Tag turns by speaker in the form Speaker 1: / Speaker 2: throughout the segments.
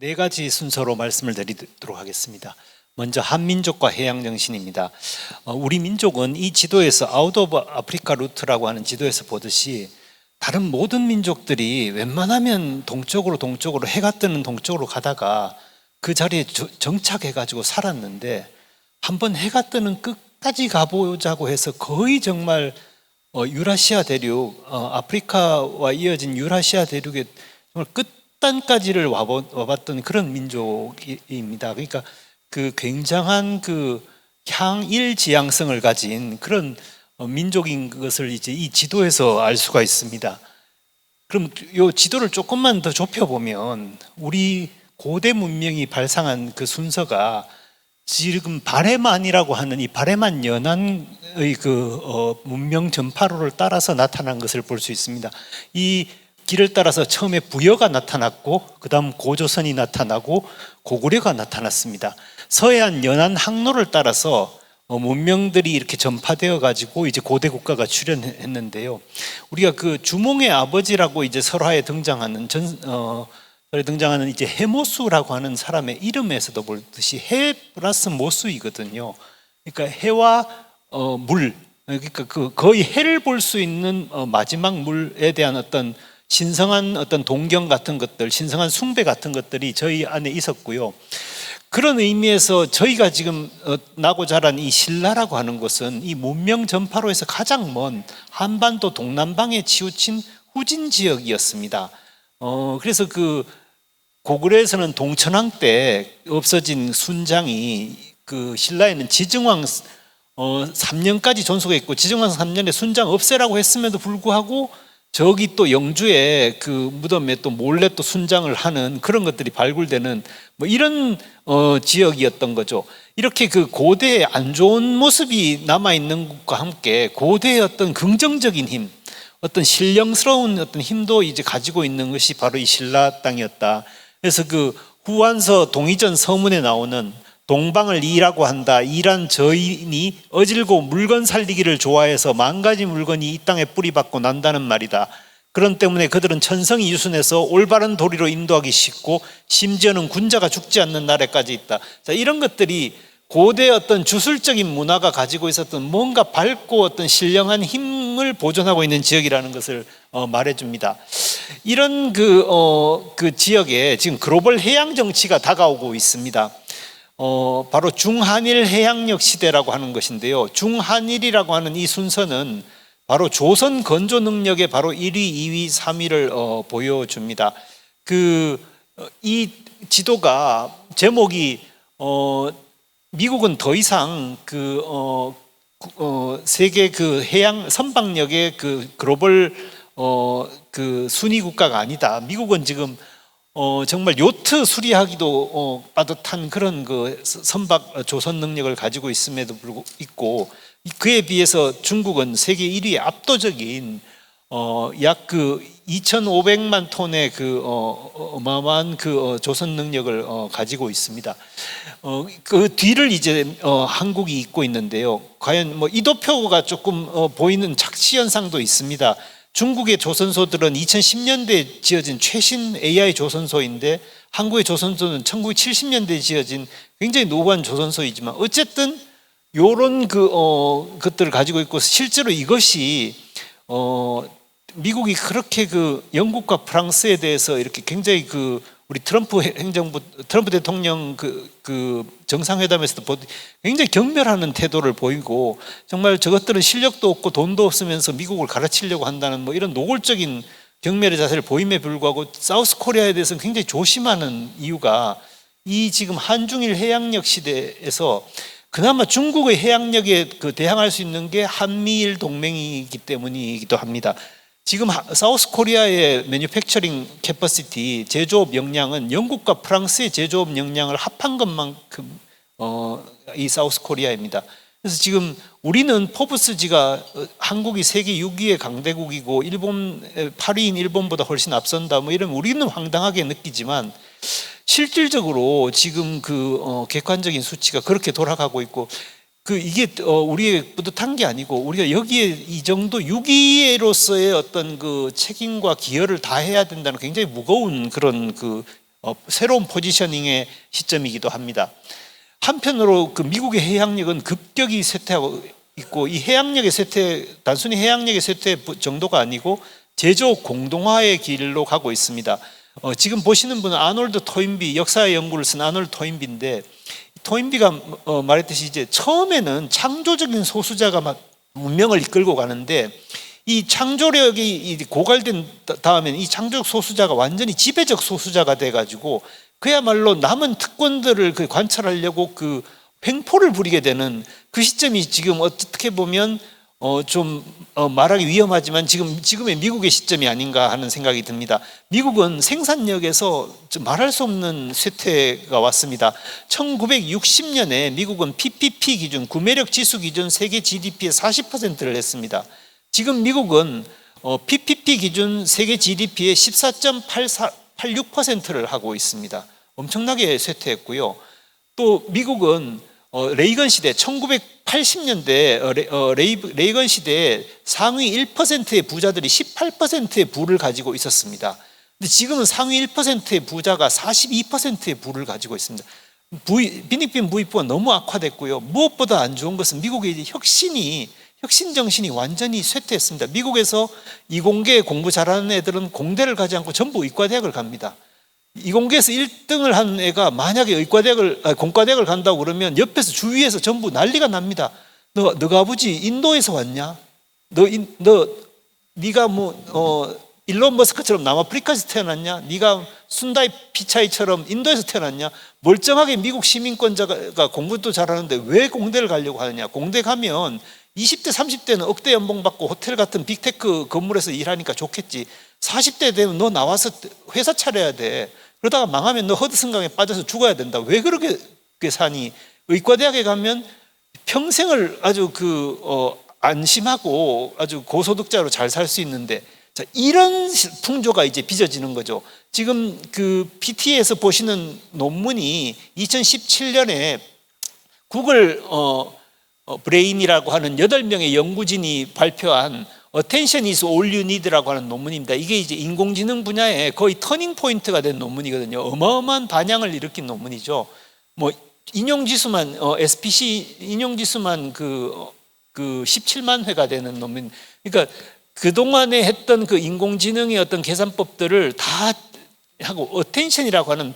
Speaker 1: 네 가지 순서로 말씀을 드리도록 하겠습니다. 먼저 한민족과 해양 정신입니다. 우리 민족은 이 지도에서 아웃 오브 아프리카 루트라고 하는 지도에서 보듯이 다른 모든 민족들이 웬만하면 동쪽으로 해가 뜨는 동쪽으로 가다가 그 자리에 정착해가지고 살았는데 한번 해가 뜨는 끝까지 가보자고 해서 거의 정말 유라시아 대륙, 아프리카와 이어진 유라시아 대륙의 정말 끝단까지를 와봤던 그런 민족입니다. 그러니까 그 굉장한 그 향일지향성을 가진 그런 민족인 것을 이제 이 지도에서 알 수가 있습니다. 그럼 이 지도를 조금만 더 좁혀보면 우리 고대 문명이 발상한 그 순서가 지금 바레만이라고 하는 이 바레만 연안의 문명 전파로를 따라서 나타난 것을 볼 수 있습니다. 이 길을 따라서 처음에 부여가 나타났고 그 다음 고조선이 나타나고 고구려가 나타났습니다. 서해안 연안 항로를 따라서 문명들이 이렇게 전파되어 가지고 이제 고대 국가가 출현했는데요. 우리가 그 주몽의 아버지라고 이제 설화에 등장하는 이제 해모수라고 하는 사람의 이름에서도 보듯이 해 플러스 모수이거든요. 그러니까 해와 물, 그러니까 거의 해를 볼 수 있는 마지막 물에 대한 어떤 신성한 어떤 동경 같은 것들, 신성한 숭배 같은 것들이 저희 안에 있었고요. 그런 의미에서 저희가 지금 나고 자란 이 신라라고 하는 곳은 이 문명 전파로에서 가장 먼 한반도 동남방에 치우친 후진 지역이었습니다. 그래서 그 고구려에서는 동천왕 때 없어진 순장이 그 신라에는 지정왕 3년까지 존속했고 지정왕 3년에 순장 없애라고 했음에도 불구하고 저기 또 영주에 그 무덤에 또 몰래 또 순장을 하는 그런 것들이 발굴되는 뭐 이런 지역이었던 거죠. 이렇게 그 고대의 안 좋은 모습이 남아있는 것과 함께 고대의 어떤 긍정적인 힘, 어떤 신령스러운 어떤 힘도 이제 가지고 있는 것이 바로 이 신라 땅이었다. 그래서 그 후한서 동의전 서문에 나오는 동방을 이라고 한다. 이란 저인이 어질고 물건 살리기를 좋아해서 만 가지 물건이 이 땅에 뿌리박고 난다는 말이다. 그런 때문에 그들은 천성이 유순해서 올바른 도리로 인도하기 쉽고 심지어는 군자가 죽지 않는 날에까지 있다. 자, 이런 것들이 고대 어떤 주술적인 문화가 가지고 있었던 뭔가 밝고 어떤 신령한 힘을 보존하고 있는 지역이라는 것을 말해줍니다. 이런 그 지역에 지금 글로벌 해양 정치가 다가오고 있습니다. 바로 중한일 해양력 시대라고 하는 것인데요. 중한일이라고 하는 이 순서는 바로 조선 건조 능력의 바로 1위, 2위, 3위를 보여줍니다. 이 지도가 제목이 미국은 더 이상 세계 그 해양 선박력의 그 글로벌 순위 국가가 아니다. 미국은 지금 정말 요트 수리하기도 빠듯한 그런 그 선박 조선 능력을 가지고 있음에도 불구하고 그에 비해서 중국은 세계 1위의 압도적인 약 2,500만 톤의 어마어마한 조선 능력을 가지고 있습니다. 그 뒤를 이제 한국이 잇고 있는데요. 과연 이도표가 조금 보이는 착시 현상도 있습니다. 중국의 조선소들은 2010년대에 지어진 최신 AI 조선소인데 한국의 조선소는 1970년대에 지어진 굉장히 노후한 조선소이지만 어쨌든 이런 것들을 가지고 있고 실제로 이것이 미국이 그렇게 영국과 프랑스에 대해서 이렇게 굉장히 우리 트럼프 대통령 정상회담에서도 굉장히 경멸하는 태도를 보이고 정말 저것들은 실력도 없고 돈도 없으면서 미국을 가르치려고 한다는 이런 노골적인 경멸의 자세를 보임에 불구하고 사우스 코리아에 대해서는 굉장히 조심하는 이유가 이 지금 한중일 해양력 시대에서 그나마 중국의 해양력에 대항할 수 있는 게 한미일 동맹이기 때문이기도 합니다. 지금 사우스 코리아의 매뉴팩처링 캐퍼시티 제조업 역량은 영국과 프랑스의 제조업 역량을 합한 것만큼 이 사우스 코리아입니다. 그래서 지금 우리는 포브스지가 한국이 세계 6위의 강대국이고 일본 8위인 일본보다 훨씬 앞선다 이러면 우리는 황당하게 느끼지만 실질적으로 지금 객관적인 수치가 그렇게 돌아가고 있고 이게 우리의 뿌듯한 게 아니고 우리가 여기에 이 정도 유기로서의 어떤 책임과 기여를 다 해야 된다는 굉장히 무거운 그런 새로운 포지셔닝의 시점이기도 합니다. 한편으로 그 미국의 해양력은 급격히 쇠퇴하고 있고, 이 해양력의 쇠퇴, 단순히 해양력의 쇠퇴 정도가 아니고 제조 공동화의 길로 가고 있습니다. 지금 보시는 분은 아놀드 토인비, 역사의 연구를 쓴 아놀드 토인비인데, 토인비가 말했듯이 이제 처음에는 창조적인 소수자가 막 문명을 이끌고 가는데, 이 창조력이 고갈된 다음에는 이 창조적 소수자가 완전히 지배적 소수자가 돼가지고 그야말로 남은 특권들을 관찰하려고 그 횡포를 부리게 되는 그 시점이 지금 어떻게 보면 좀 말하기 위험하지만 지금의 미국의 시점이 아닌가 하는 생각이 듭니다. 미국은 생산력에서 말할 수 없는 쇠퇴가 왔습니다. 1960년에 미국은 PPP 기준, 구매력 지수 기준 세계 GDP의 40%를 했습니다. 지금 미국은 PPP 기준 세계 GDP의 14.86%를 하고 있습니다. 엄청나게 쇠퇴했고요. 또 미국은 레이건 시대 1980년대 레이건 시대에 상위 1%의 부자들이 18%의 부를 가지고 있었습니다. 근데 지금은 상위 1%의 부자가 42%의 부를 가지고 있습니다. 빈익빈 부익부가 너무 악화됐고요. 무엇보다 안 좋은 것은 미국의 이제 혁신 정신이 완전히 쇠퇴했습니다. 미국에서 이공계 공부 잘하는 애들은 공대를 가지 않고 전부 의과대학을 갑니다. 이공계에서 1등을 한 애가 만약에 공과대학을 간다고 그러면 옆에서 주위에서 전부 난리가 납니다. 너가 아버지 인도에서 왔냐? 네가 일론 머스크처럼 남아프리카에서 태어났냐? 네가 순다이 피차이처럼 인도에서 태어났냐? 멀쩡하게 미국 시민권자가 공부도 잘하는데 왜 공대를 가려고 하느냐? 공대 가면 20대 30대는 억대 연봉 받고 호텔 같은 빅테크 건물에서 일하니까 좋겠지. 40대 되면 너 나와서 회사 차려야 돼. 그러다가 망하면 너 허드슨강에 빠져서 죽어야 된다. 왜 그렇게 사니? 의과대학에 가면 평생을 아주 안심하고 아주 고소득자로 잘 살 수 있는데, 자, 이런 풍조가 이제 빚어지는 거죠. 지금 그 PT에서 보시는 논문이 2017년에 구글 브레인이라고 하는 8명의 연구진이 발표한 Attention is all you need라고 하는 논문입니다. 이게 이제 인공지능 분야에 거의 터닝 포인트가 된 논문이거든요. 어마어마한 반향을 일으킨 논문이죠. 인용지수만 SPC 인용지수만 그 17만 회가 되는 논문. 그러니까 그 동안에 했던 그 인공지능의 어떤 계산법들을 다 하고 어텐션이라고 하는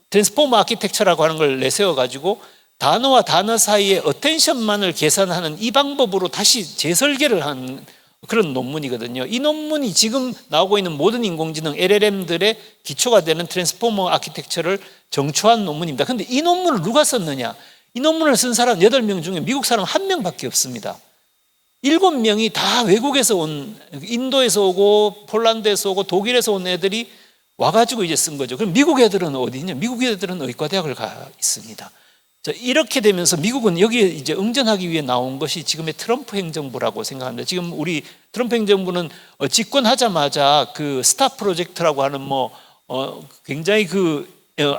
Speaker 1: 트랜스포머 아키텍처라고 하는 걸 내세워 가지고 단어와 단어 사이에 어텐션만을 계산하는 이 방법으로 다시 재설계를 한 그런 논문이거든요. 이 논문이 지금 나오고 있는 모든 인공지능 LLM들의 기초가 되는 트랜스포머 아키텍처를 정초한 논문입니다. 그런데 이 논문을 누가 썼느냐? 이 논문을 쓴 사람 8명 중에 미국 사람 1명밖에 없습니다. 7명이 다 외국에서 온, 인도에서 오고 폴란드에서 오고 독일에서 온 애들이 와가지고 이제 쓴 거죠. 그럼 미국 애들은 어디 있냐? 미국 애들은 의과대학을 가 있습니다. 자, 이렇게 되면서 미국은 여기에 이제 응전하기 위해 나온 것이 지금의 트럼프 행정부라고 생각합니다. 지금 우리 트럼프 행정부는 집권하자마자 그 스타 프로젝트라고 하는 굉장히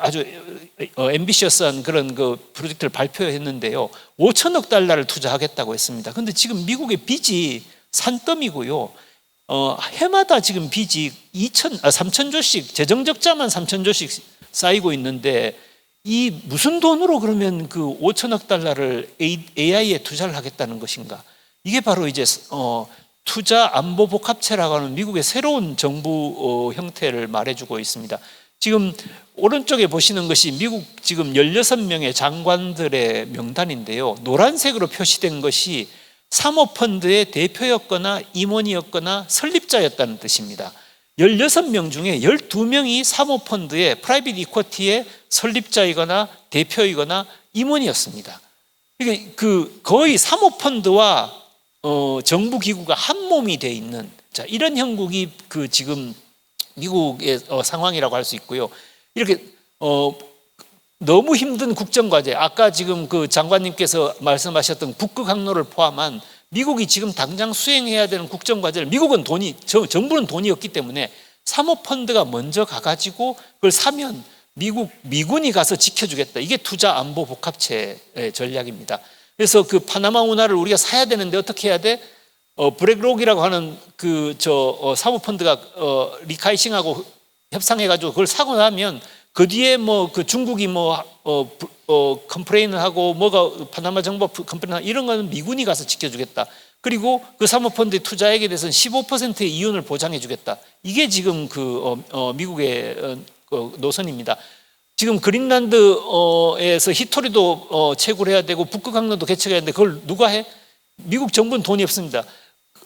Speaker 1: 아주 앰비셔스한 그런 그 프로젝트를 발표했는데요. 5천억 달러를 투자하겠다고 했습니다. 그런데 지금 미국의 빚이 산더미고요. 해마다 지금 빚이 3천조씩, 재정적자만 3천조씩 쌓이고 있는데, 이 무슨 돈으로 그러면 그 5천억 달러를 AI에 투자를 하겠다는 것인가? 이게 바로 이제 투자 안보 복합체라고 하는 미국의 새로운 정부 형태를 말해주고 있습니다. 지금 오른쪽에 보시는 것이 미국 지금 16명의 장관들의 명단인데요. 노란색으로 표시된 것이 사모펀드의 대표였거나 임원이었거나 설립자였다는 뜻입니다. 16명 중에 12명이 사모펀드의 프라이빗 이쿼티의 설립자이거나 대표이거나 임원이었습니다. 그러니까 거의 사모펀드와 정부 기구가 한 몸이 돼 있는, 자, 이런 형국이 지금 미국의 상황이라고 할 수 있고요. 이렇게 너무 힘든 국정과제, 아까 지금 그 장관님께서 말씀하셨던 북극 항로를 포함한 미국이 지금 당장 수행해야 되는 국정과제를, 미국은 정부는 돈이 없기 때문에 사모펀드가 먼저 가가지고 그걸 사면 미군이 가서 지켜주겠다. 이게 투자 안보 복합체 전략입니다. 그래서 그 파나마 운하를 우리가 사야 되는데 어떻게 해야 돼? 블랙록이라고 하는 사모펀드가 리카이싱하고 협상해가지고 그걸 사고 나면 그 뒤에 뭐 그 중국이 컴플레인을 하고 뭐가 파나마 정보 컴플레인 이런 거는 미군이 가서 지켜주겠다. 그리고 그 사모펀드의 투자액에 대해서는 15%의 이윤을 보장해주겠다. 이게 지금 미국의 노선입니다. 지금 그린란드에서 히토리도 채굴해야 되고 북극 항로도 개척해야 되는데 그걸 누가 해? 미국 정부는 돈이 없습니다.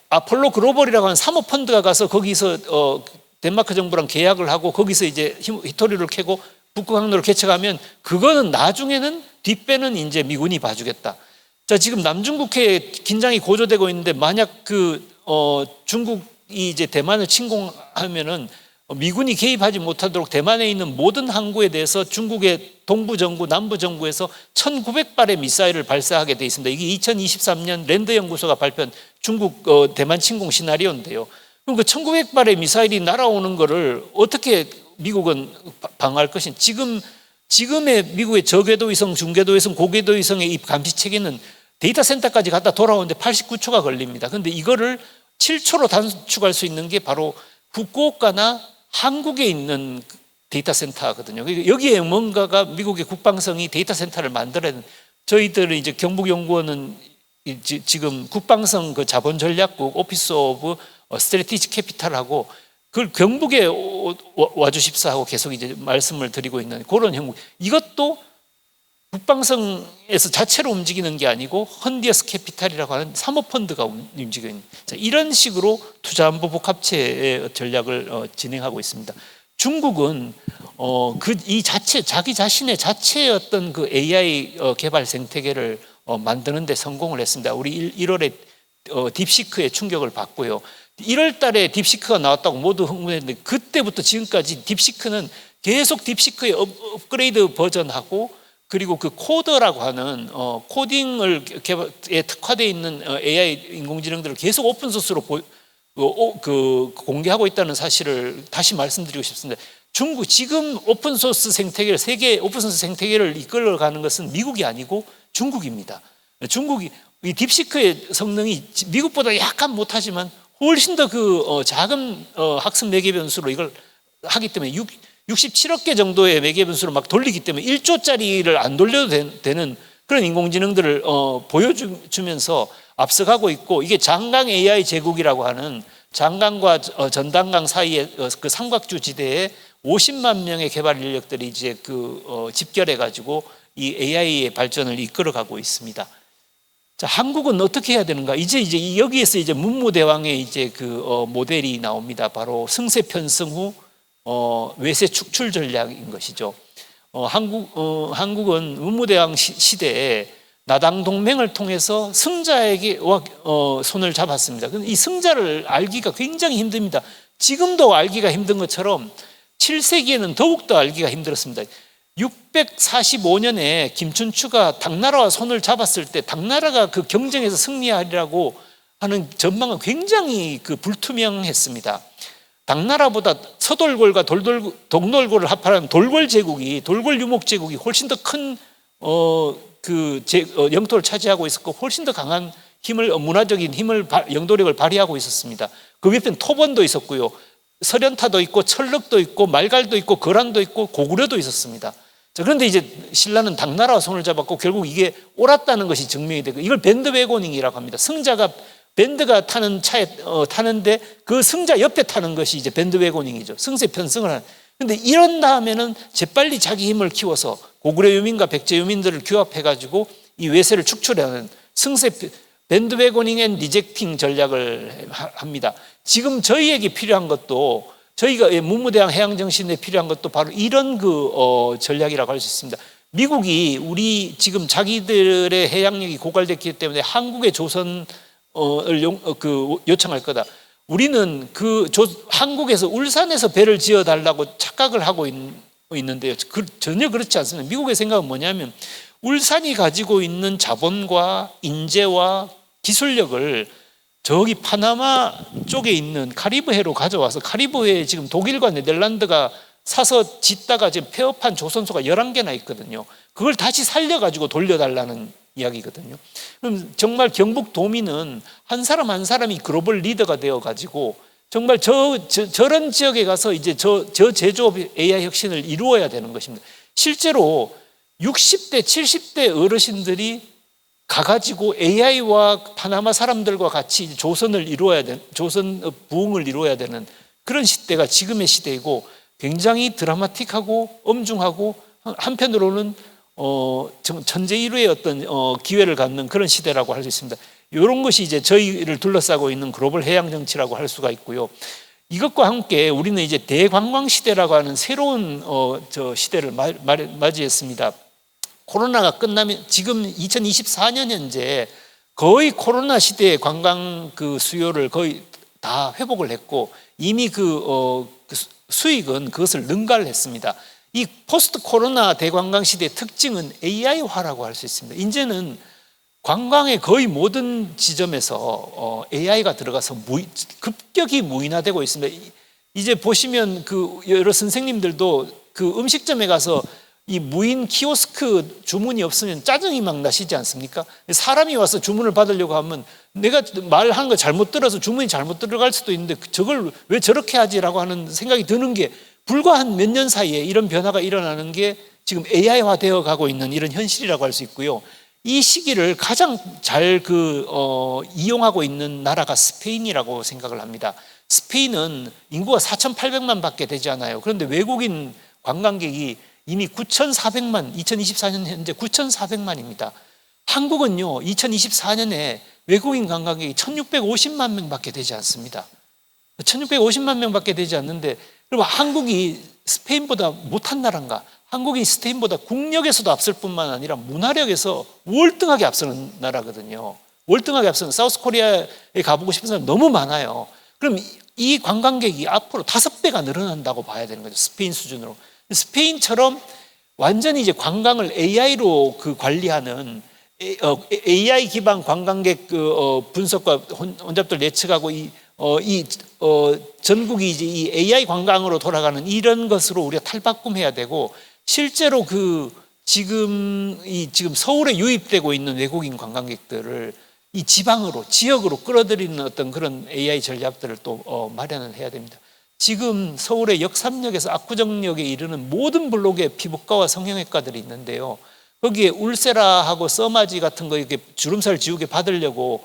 Speaker 1: 아폴로 글로벌이라고 하는 사모펀드가 가서 거기서 덴마크 정부랑 계약을 하고 거기서 이제 히토리를 캐고 북극 항로를 개척하면 그거는 나중에는 뒷배는 이제 미군이 봐주겠다. 자, 지금 남중국해에 긴장이 고조되고 있는데 만약 중국이 이제 대만을 침공하면은 미군이 개입하지 못하도록 대만에 있는 모든 항구에 대해서 중국의 동부정부, 남부정부에서 1900발의 미사일을 발사하게 돼 있습니다. 이게 2023년 랜드 연구소가 발표한 중국 대만 침공 시나리오인데요. 그럼 그 1900발의 미사일이 날아오는 거를 어떻게 미국은 방어할 것인지 지금의 미국의 저궤도 위성, 중궤도 위성, 고궤도 위성의 이 감시 체계는 데이터 센터까지 갔다 돌아오는데 89초가 걸립니다. 그런데 이거를 7초로 단축할 수 있는 게 바로 후쿠오카나 한국에 있는 데이터 센터거든요. 여기에 뭔가가 미국의 국방성이 데이터 센터를 만들어야 되는, 저희들은 이제 경북연구원은 지금 국방성 그 자본 전략국 오피스 오브 스트래티지 캐피탈하고 그걸 경북에 와주십사 하고 계속 이제 말씀을 드리고 있는 그런 형국. 이것도 국방성에서 자체로 움직이는 게 아니고 헌디어스 캐피탈이라고 하는 사모펀드가 움직이는, 이런 식으로 투자안보 복합체의 전략을 진행하고 있습니다. 중국은 자기 자신의 자체의 어떤 그 AI 개발 생태계를 만드는 데 성공을 했습니다. 우리 1월에 딥시크에 충격을 받고요. 1월 달에 딥시크가 나왔다고 모두 흥분했는데 그때부터 지금까지 딥시크는 계속 딥시크의 업그레이드 버전하고 그리고 그 코더라고 하는 코딩을 개발에 특화되어 있는 AI 인공지능들을 계속 오픈소스로 공개하고 있다는 사실을 다시 말씀드리고 싶습니다. 중국 지금 오픈소스 생태계를, 세계 오픈소스 생태계를 이끌어가는 것은 미국이 아니고 중국입니다. 중국이 이 딥시크의 성능이 미국보다 약간 못하지만 훨씬 더 작은 학습 매개 변수로 이걸 하기 때문에 67억 개 정도의 매개 변수로 막 돌리기 때문에 1조짜리를 안 돌려도 되는 그런 인공지능들을 보여주면서 앞서가고 있고, 이게 장강 AI 제국이라고 하는 장강과 전단강 사이의 그 삼각주 지대에 50만 명의 개발 인력들이 이제 집결해 가지고 이 AI의 발전을 이끌어가고 있습니다. 자, 한국은 어떻게 해야 되는가? 이제 여기에서 이제 문무대왕의 이제 모델이 나옵니다. 바로 승세 편승 후 외세 축출 전략인 것이죠. 한국은 문무대왕 시대에 나당 동맹을 통해서 승자에게 손을 잡았습니다. 이 승자를 알기가 굉장히 힘듭니다. 지금도 알기가 힘든 것처럼 7세기에는 더욱더 알기가 힘들었습니다. 645년에 김춘추가 당나라와 손을 잡았을 때 당나라가 그 경쟁에서 승리하리라고 하는 전망은 굉장히 불투명했습니다. 당나라보다 서돌골과 동돌골을 합하는 돌골 제국이, 돌골 유목 제국이 훨씬 더 큰 영토를 차지하고 있었고 훨씬 더 강한 문화적인 힘을, 영도력을 발휘하고 있었습니다. 그 옆에는 토번도 있었고요, 설현타도 있고 철럭도 있고 말갈도 있고 거란도 있고 고구려도 있었습니다. 자, 그런데 이제 신라는 당나라와 손을 잡았고 결국 이게 옳았다는 것이 증명이 되고, 이걸 밴드웨고닝이라고 합니다. 승자가 밴드가 타는 차에 타는데 그 승자 옆에 타는 것이 이제 밴드웨고닝이죠. 승세 편승을 하는. 근데 이런 다음에는 재빨리 자기 힘을 키워서 고구려 유민과 백제 유민들을 규합해 가지고 이 외세를 축출하는 승세 밴드웨고닝 앤 리젝팅 전략을 합니다. 지금 저희에게 필요한 것도, 저희가 문무대왕 해양정신에 필요한 것도 바로 이런 전략이라고 할 수 있습니다. 미국이 우리 지금 자기들의 해양력이 고갈됐기 때문에 한국의 조선을 요청할 거다. 우리는 한국에서 울산에서 배를 지어달라고 착각을 하고 있는데요. 전혀 그렇지 않습니다. 미국의 생각은 뭐냐면 울산이 가지고 있는 자본과 인재와 기술력을 저기 파나마 쪽에 있는 카리브해로 가져와서, 카리브해에 지금 독일과 네덜란드가 사서 짓다가 지금 폐업한 조선소가 11개나 있거든요. 그걸 다시 살려가지고 돌려달라는 이야기거든요. 그럼 정말 경북 도민은 한 사람 한 사람이 글로벌 리더가 되어가지고
Speaker 2: 정말 저런 지역에 가서 이제 저 제조업 AI 혁신을 이루어야 되는 것입니다. 실제로 60대, 70대 어르신들이 가가지고 AI와 파나마 사람들과 같이 조선을 이루어야 되는, 조선 부흥을 이루어야 되는 그런 시대가 지금의 시대이고 굉장히 드라마틱하고 엄중하고 한편으로는 천재일우의 어떤 기회를 갖는 그런 시대라고 할 수 있습니다. 이런 것이 이제 저희를 둘러싸고 있는 글로벌 해양 정치라고 할 수가 있고요. 이것과 함께 우리는 이제 대관광 시대라고 하는 새로운 시대를 맞이했습니다. 코로나가 끝나면 지금 2024년 현재 거의 코로나 시대의 관광 그 수요를 거의 다 회복을 했고 이미 그 수익은 그것을 능가를 했습니다. 이 포스트 코로나 대관광 시대의 특징은 AI화라고 할 수 있습니다. 이제는 관광의 거의 모든 지점에서 AI가 들어가서 급격히 무인화되고 있습니다. 이제 보시면 그 여러 선생님들도 그 음식점에 가서 이 무인 키오스크 주문이 없으면 짜증이 막 나시지 않습니까? 사람이 와서 주문을 받으려고 하면 내가 말하는 거 잘못 들어서 주문이 잘못 들어갈 수도 있는데 저걸 왜 저렇게 하지라고 하는 생각이 드는 게 불과 한 몇 년 사이에 이런 변화가 일어나는 게 지금 AI화 되어 가고 있는 이런 현실이라고 할 수 있고요. 이 시기를 가장 잘 이용하고 있는 나라가 스페인이라고 생각을 합니다. 스페인은 인구가 4,800만 밖에 되지 않아요. 그런데 외국인 관광객이 이미 9,400만, 2024년 현재 9,400만입니다. 한국은요, 2024년에 외국인 관광객이 1,650만 명밖에 되지 않습니다. 1,650만 명밖에 되지 않는데, 그럼 한국이 스페인보다 못한 나라인가? 한국이 스페인보다 국력에서도 앞설 뿐만 아니라 문화력에서 월등하게 앞서는 나라거든요. 월등하게 앞서는 사우스 코리아에 가보고 싶은 사람 너무 많아요. 그럼 이 관광객이 앞으로 5배가 늘어난다고 봐야 되는 거죠. 스페인 수준으로. 스페인처럼 완전히 이제 관광을 AI로 관리하는 AI 기반 관광객 분석과 혼잡들 예측하고 전국이 이제 이 AI 관광으로 돌아가는 이런 것으로 우리가 탈바꿈해야 되고 실제로 지금 서울에 유입되고 있는 외국인 관광객들을 이 지역으로 끌어들이는 어떤 그런 AI 전략들을 또 마련을 해야 됩니다. 지금 서울의 역삼역에서 압구정역에 이르는 모든 블록에 피부과와 성형외과들이 있는데요. 거기에 울세라하고 써마지 같은 거 이렇게 주름살 지우개 받으려고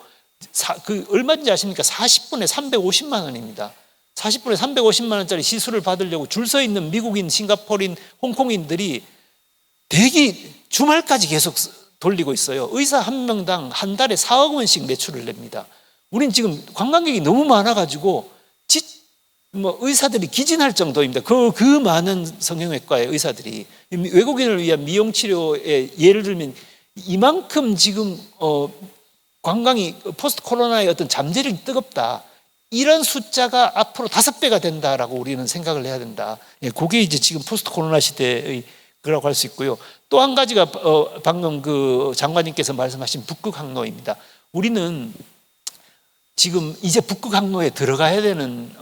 Speaker 2: 얼마인지 아십니까? 40분에 350만 원입니다. 40분에 350만 원짜리 시술을 받으려고 줄 서 있는 미국인, 싱가포르인, 홍콩인들이 대기 주말까지 계속 돌리고 있어요. 의사 한 명당 한 달에 4억 원씩 매출을 냅니다. 우린 지금 관광객이 너무 많아가지고 의사들이 기진할 정도입니다. 그 많은 성형외과의 의사들이 외국인을 위한 미용 치료에 예를 들면 이만큼 지금 관광이 포스트 코로나의 어떤 잠재력이 뜨겁다. 이런 숫자가 앞으로 5배가 된다라고 우리는 생각을 해야 된다. 그게 이제 지금 포스트 코로나 시대의 그라고 할 수 있고요. 또 한 가지가 방금 그 장관님께서 말씀하신 북극 항로입니다. 우리는 지금 이제 북극 항로에 들어가야 되는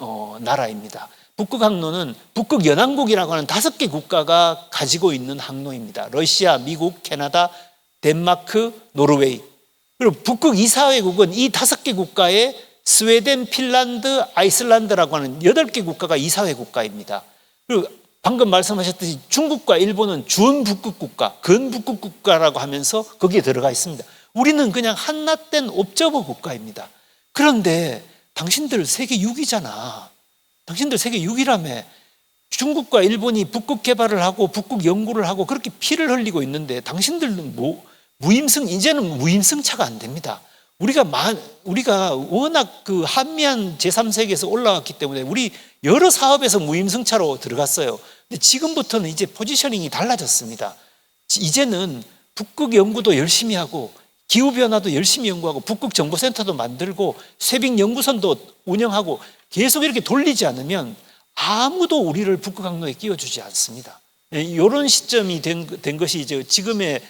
Speaker 2: 나라입니다. 북극 항로는 북극 연안국이라고 하는 5개 국가가 가지고 있는 항로입니다. 러시아, 미국, 캐나다, 덴마크, 노르웨이. 그리고 북극 이사회국은 이 5개 국가에 스웨덴, 핀란드, 아이슬란드라고 하는 8개 국가가 이사회 국가입니다. 그리고 방금 말씀하셨듯이 중국과 일본은 준북극 국가, 근북극 국가라고 하면서 거기에 들어가 있습니다. 우리는 그냥 한낱된 옵저버 국가입니다. 그런데 당신들 세계 6위잖아. 당신들 세계 6위라며. 중국과 일본이 북극 개발을 하고 북극 연구를 하고 그렇게 피를 흘리고 있는데 당신들은 이제는 무임승차가 안 됩니다. 우리가 워낙 그 한미한 제3세계에서 올라왔기 때문에 우리 여러 사업에서 무임승차로 들어갔어요. 근데 지금부터는 이제 포지셔닝이 달라졌습니다. 이제는 북극 연구도 열심히 하고 기후변화도 열심히 연구하고 북극정보센터도 만들고 쇠빙연구선도 운영하고 계속 이렇게 돌리지 않으면 아무도 우리를 북극항로에 끼워주지 않습니다. 이런 시점이 된 것이 이제 지금의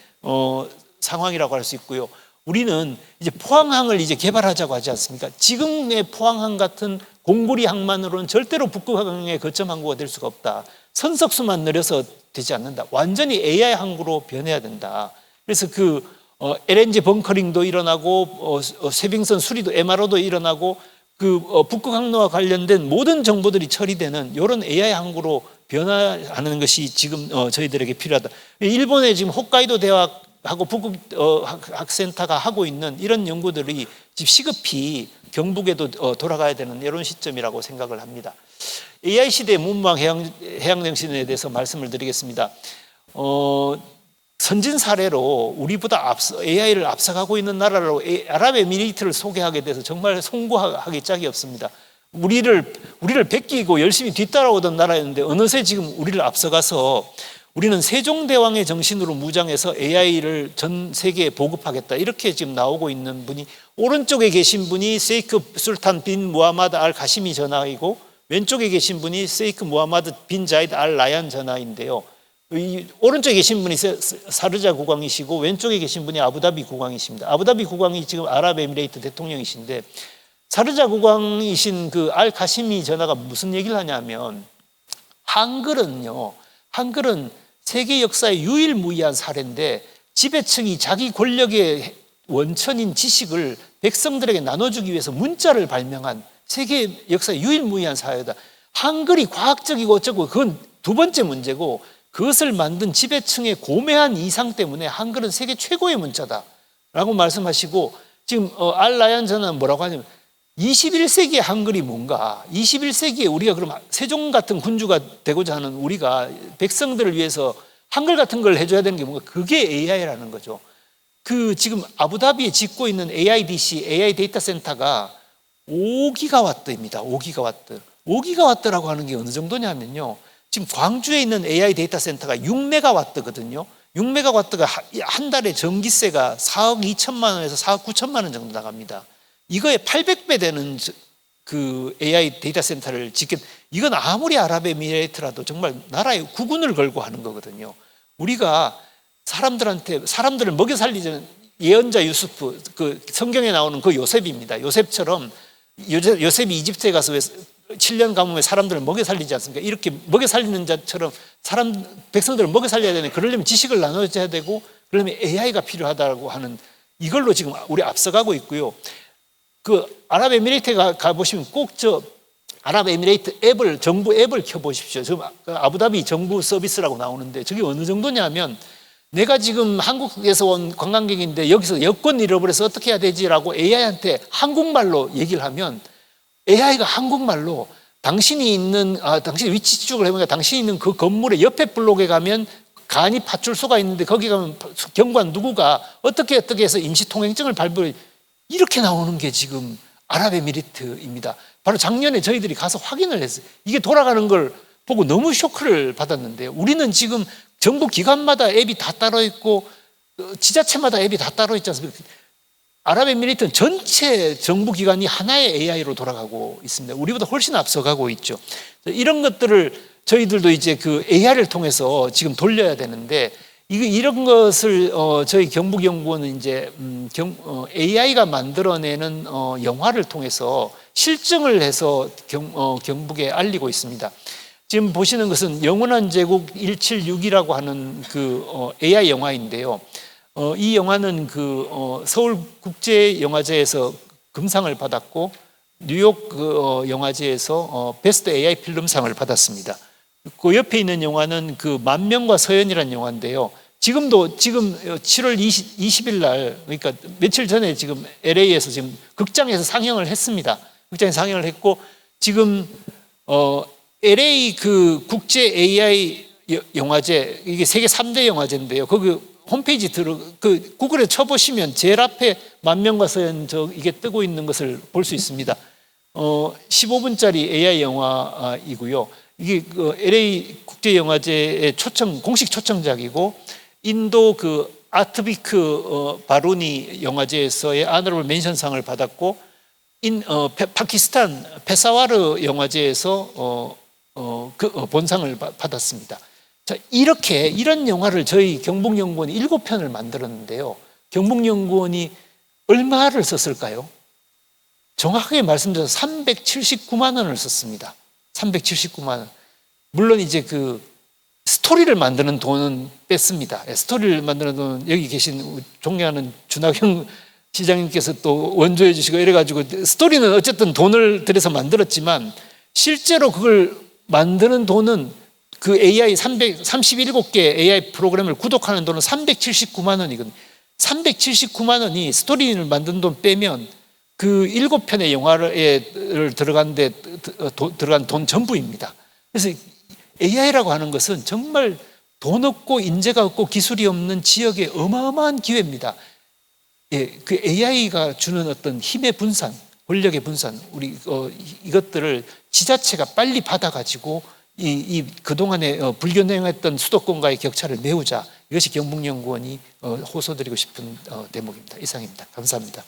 Speaker 2: 상황이라고 할 수 있고요. 우리는 이제 포항항을 이제 개발하자고 하지 않습니까? 지금의 포항항 같은 공구리 항만으로는 절대로 북극항의 거점 항구가 될 수가 없다. 선석수만 늘려서 되지 않는다. 완전히 AI 항구로 변해야 된다. 그래서 LNG 벙커링도 일어나고 쇠빙선 수리도 MRO도 일어나고 북극 항로와 관련된 모든 정보들이 처리되는 이런 AI 항구로 변화하는 것이 지금 저희들에게 필요하다. 일본의 지금 홋카이도 대학하고 북극 학센터가 하고 있는 이런 연구들이 지금 시급히 경북에도 돌아가야 되는 이런 시점이라고 생각을 합니다. AI 시대의 문망 해양정신에 대해서 말씀을 드리겠습니다. 선진 사례로 우리보다 AI를 앞서가고 있는 나라로 아랍에미리트를 소개하게 돼서 정말 송구하기 짝이 없습니다. 우리를 베끼고 열심히 뒤따라오던 나라였는데 어느새 지금 우리를 앞서가서 우리는 세종대왕의 정신으로 무장해서 AI를 전 세계에 보급하겠다 이렇게 지금 나오고 있는 분이, 오른쪽에 계신 분이 세이크 술탄 빈 무하마드 알 가시미 전하이고 왼쪽에 계신 분이 세이크 무하마드 빈 자이드 알 라얀 전하인데요. 오른쪽에 계신 분이 사르자 국왕이시고 왼쪽에 계신 분이 아부다비 국왕이십니다. 아부다비 국왕이 지금 아랍에미레이트 대통령이신데, 사르자 국왕이신 그 알 가시미 전하가 무슨 얘기를 하냐면, 한글은 세계 역사의 유일무이한 사례인데 지배층이 자기 권력의 원천인 지식을 백성들에게 나눠주기 위해서 문자를 발명한 세계 역사의 유일무이한 사회다. 한글이 과학적이고 어쩌고 그건 두 번째 문제고, 그것을 만든 지배층의 고매한 이상 때문에 한글은 세계 최고의 문자다라고 말씀하시고, 지금 알 라얀 전하는 뭐라고 하냐면 21세기의 한글이 뭔가, 21세기에 우리가 그럼 세종 같은 군주가 되고자 하는 우리가 백성들을 위해서 한글 같은 걸 해줘야 되는 게 뭔가, 그게 AI라는 거죠. 지금 아부다비에 짓고 있는 AIDC, AI 데이터 센터가 5기가와트입니다. 5기가와트라고 하는 게 어느 정도냐면요, 지금 광주에 있는 AI 데이터 센터가 6메가와트거든요. 6메가와트가 한 달에 전기세가 4억 2천만 원에서 4억 9천만 원 정도 나갑니다. 이거에 800배 되는 그 AI 데이터 센터를 이건 아무리 아랍에미레이트라도 정말 나라의 국운을 걸고 하는 거거든요. 우리가 사람들을 먹여 살리자는 예언자 유수프, 그 성경에 나오는 그 요셉입니다. 요셉처럼 요셉이 이집트에 가서 7년 가뭄에 사람들을 먹여 살리지 않습니까? 이렇게 먹여 살리는 자처럼 백성들을 먹여 살려야 되는데, 그러려면 지식을 나눠줘야 되고, 그러려면 AI가 필요하다고 하는, 이걸로 지금 우리 앞서가고 있고요. 아랍에미레이트에 가보시면 꼭 아랍에미레이트 정부 앱을 켜보십시오. 지금 아부다비 정부 서비스라고 나오는데, 저게 어느 정도냐면, 내가 지금 한국에서 온 관광객인데 여기서 여권 잃어버려서 어떻게 해야 되지라고 AI한테 한국말로 얘기를 하면, AI가 한국말로 당신 위치 추적을 해보니까 당신이 있는 그 건물의 옆에 블록에 가면 간이 파출소가 있는데 거기 가면 경관 누구가 어떻게 해서 임시통행증을 발부해, 이렇게 나오는 게 지금 아랍에미리트입니다. 바로 작년에 저희들이 가서 확인을 했어요. 이게 돌아가는 걸 보고 너무 쇼크를 받았는데요. 우리는 지금 정부 기관마다 앱이 다 따로 있고 지자체마다 앱이 다 따로 있지 않습니까? 아랍에미리트는 전체 정부 기관이 하나의 AI로 돌아가고 있습니다. 우리보다 훨씬 앞서가고 있죠. 이런 것들을 저희들도 이제 그 AI를 통해서 지금 돌려야 되는데, 이런 것을 저희 경북연구원은 이제 AI가 만들어내는 영화를 통해서 실증을 해서 경북에 알리고 있습니다. 지금 보시는 것은 영원한 제국 176이라고 하는 AI 영화인데요. 이 영화는 서울국제영화제에서 금상을 받았고 뉴욕 영화제에서 베스트 AI 필름상을 받았습니다. 그 옆에 있는 영화는 만명과 서연이라는 영화인데요. 지금 7월 20일 날, 그러니까 며칠 전에 지금 LA에서 지금 극장에서 상영을 했습니다. 극장에서 상영을 했고, 지금 LA 국제 AI 영화제, 이게 세계 3대 영화제인데요. 거기 홈페이지 구글에 쳐보시면 제일 앞에 만명과 서연 이게 뜨고 있는 것을 볼 수 있습니다. 15분짜리 AI 영화이고요. 이게 LA 국제영화제의 공식 초청작이고, 인도 아트비크 바루니 영화제에서의 아너러블 멘션상을 받았고, 파키스탄 페사와르 영화제에서 본상을 받았습니다. 자, 이런 영화를 저희 경북연구원이 7편을 만들었는데요. 경북연구원이 얼마를 썼을까요? 정확하게 말씀드려서 379만 원을 썼습니다. 379만 원. 물론 이제 스토리를 만드는 돈은 뺐습니다. 스토리를 만드는 돈은 여기 계신 존경하는 준학영 시장님께서 또 원조해 주시고 이래가지고 스토리는 어쨌든 돈을 들여서 만들었지만 실제로 그걸 만드는 돈은 그 AI 337개 AI 프로그램을 구독하는 돈은 379만 원이거든요. 379만 원이 스토리를 만든 돈 빼면 그 7편의 영화에 들어간 돈 전부입니다. 그래서 AI라고 하는 것은 정말 돈 없고 인재가 없고 기술이 없는 지역의 어마어마한 기회입니다. 예, 그 AI가 주는 어떤 힘의 분산, 권력의 분산, 우리 이것들을 지자체가 빨리 받아가지고 이 그동안에 불균형했던 수도권과의 격차를 메우자. 이것이 경북연구원이 호소드리고 싶은 대목입니다. 이상입니다. 감사합니다.